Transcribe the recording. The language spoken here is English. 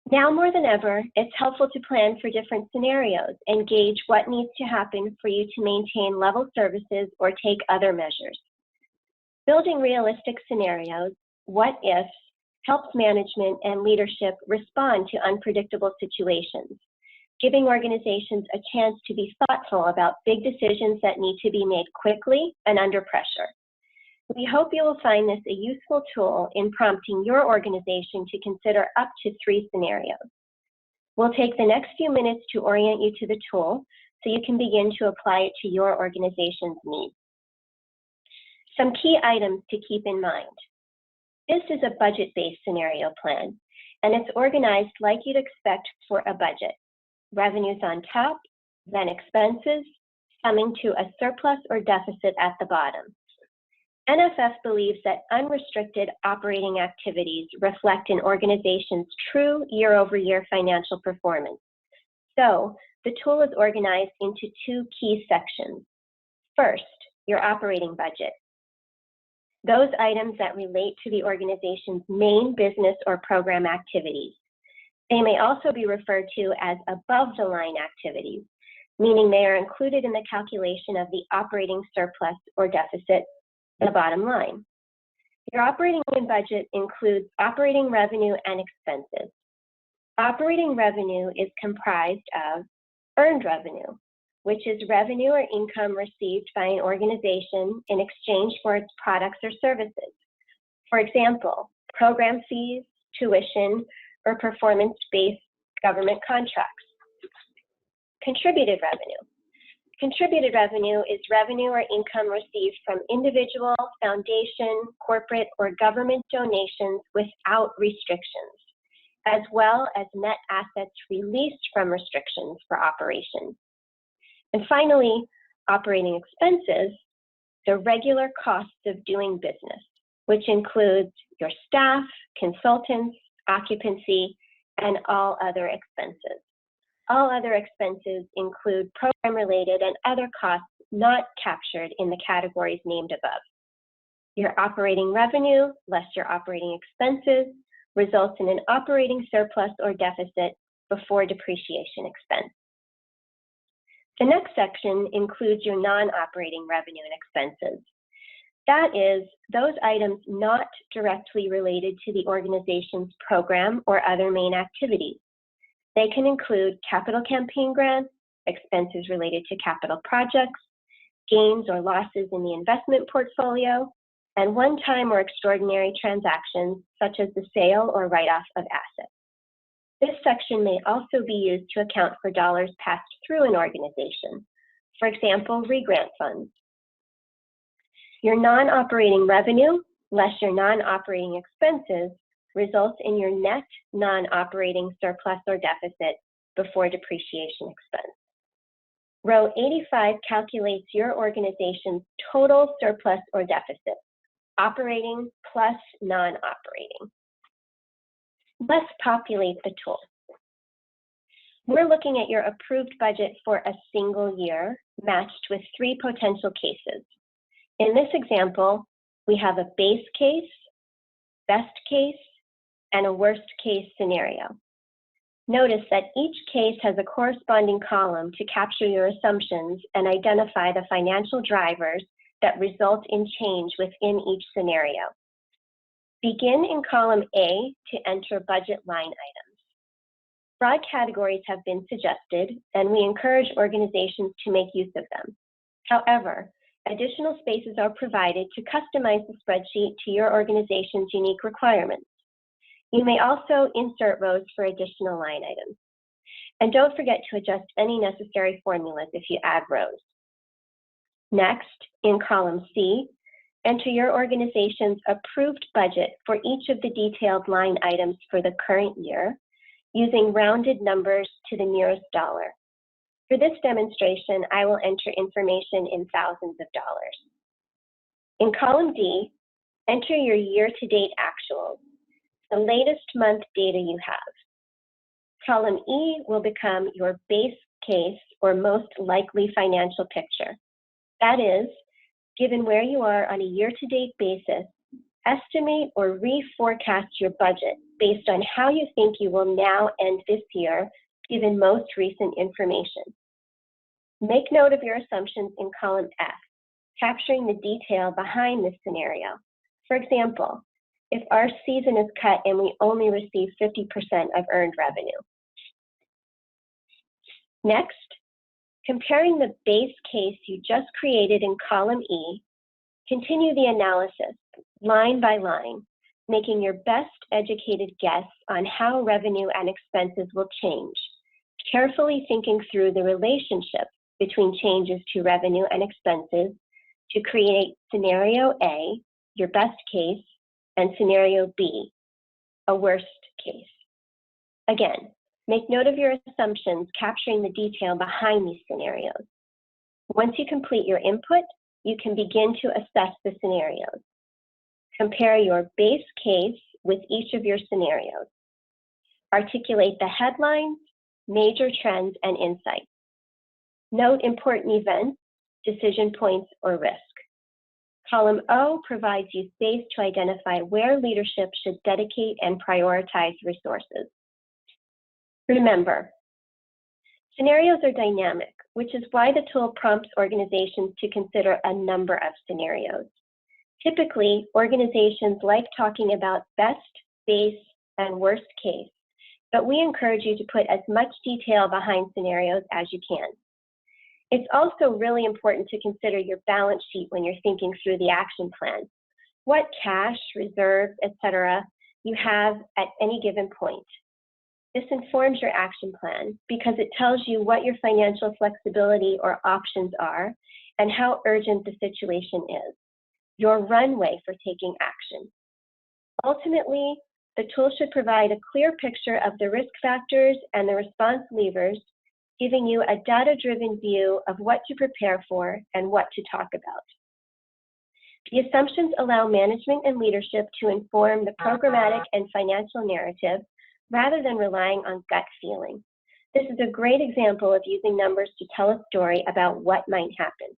Now more than ever, it's helpful to plan for different scenarios and gauge what needs to happen for you to maintain level services or take other measures. Building realistic scenarios, what-ifs, helps management and leadership respond to unpredictable situations, giving organizations a chance to be thoughtful about big decisions that need to be made quickly and under pressure. We hope you will find this a useful tool in prompting your organization to consider up to 3 scenarios. We'll take the next few minutes to orient you to the tool so you can begin to apply it to your organization's needs. Some key items to keep in mind. This is a budget-based scenario plan, and it's organized like you'd expect for a budget. Revenues on top, then expenses, summing to a surplus or deficit at the bottom. NFF believes that unrestricted operating activities reflect an organization's true year-over-year financial performance. So, the tool is organized into 2 key sections. First, your operating budget. Those items that relate to the organization's main business or program activities. They may also be referred to as above-the-line activities, meaning they are included in the calculation of the operating surplus or deficit, the bottom line. Your operating budget includes operating revenue and expenses. Operating revenue is comprised of earned revenue, which is revenue or income received by an organization in exchange for its products or services. For example, program fees, tuition, or performance-based government contracts. Contributed revenue. Contributed revenue is revenue or income received from individual, foundation, corporate, or government donations without restrictions, as well as net assets released from restrictions for operations. And finally, operating expenses, the regular costs of doing business, which includes your staff, consultants, occupancy, and all other expenses. All other expenses include program-related and other costs not captured in the categories named above. Your operating revenue less your operating expenses results in an operating surplus or deficit before depreciation expense. The next section includes your non-operating revenue and expenses. That is, those items not directly related to the organization's program or other main activities. They can include capital campaign grants, expenses related to capital projects, gains or losses in the investment portfolio, and one-time or extraordinary transactions such as the sale or write-off of assets. This section may also be used to account for dollars passed through an organization, for example, re-grant funds. Your non-operating revenue less your non-operating expenses results in your net non-operating surplus or deficit before depreciation expense. Row 85 calculates your organization's total surplus or deficit, operating plus non-operating. Let's populate the tool. We're looking at your approved budget for a single year matched with 3 potential cases. In this example, we have a base case, best case, and a worst case scenario. Notice that each case has a corresponding column to capture your assumptions and identify the financial drivers that result in change within each scenario. Begin in column A to enter budget line items. Broad categories have been suggested, and we encourage organizations to make use of them. However, additional spaces are provided to customize the spreadsheet to your organization's unique requirements. You may also insert rows for additional line items. And don't forget to adjust any necessary formulas if you add rows. Next, in column C, enter your organization's approved budget for each of the detailed line items for the current year, using rounded numbers to the nearest dollar. For this demonstration, I will enter information in thousands of dollars. In column D, enter your year-to-date actuals, the latest month data you have. Column E will become your base case or most likely financial picture. That is, given where you are on a year-to-date basis, estimate or reforecast your budget based on how you think you will now end this year, given most recent information. Make note of your assumptions in column F, capturing the detail behind this scenario. For example, if our season is cut and we only receive 50% of earned revenue. Next, comparing the base case you just created in column E, continue the analysis line by line, making your best educated guess on how revenue and expenses will change, carefully thinking through the relationship between changes to revenue and expenses to create scenario A, your best case, and scenario B, a worst case. Again, make note of your assumptions, capturing the detail behind these scenarios. Once you complete your input, you can begin to assess the scenarios. Compare your base case with each of your scenarios. Articulate the headlines, major trends, and insights. Note important events, decision points, or risk. Column O provides you space to identify where leadership should dedicate and prioritize resources. Remember, scenarios are dynamic, which is why the tool prompts organizations to consider a number of scenarios. Typically, organizations like talking about best, base, and worst case, but we encourage you to put as much detail behind scenarios as you can. It's also really important to consider your balance sheet when you're thinking through the action plan. What cash, reserves, etc. you have at any given point. This informs your action plan because it tells you what your financial flexibility or options are and how urgent the situation is, your runway for taking action. Ultimately, the tool should provide a clear picture of the risk factors and the response levers, giving you a data-driven view of what to prepare for and what to talk about. The assumptions allow management and leadership to inform the programmatic and financial narrative rather than relying on gut feeling. This is a great example of using numbers to tell a story about what might happen.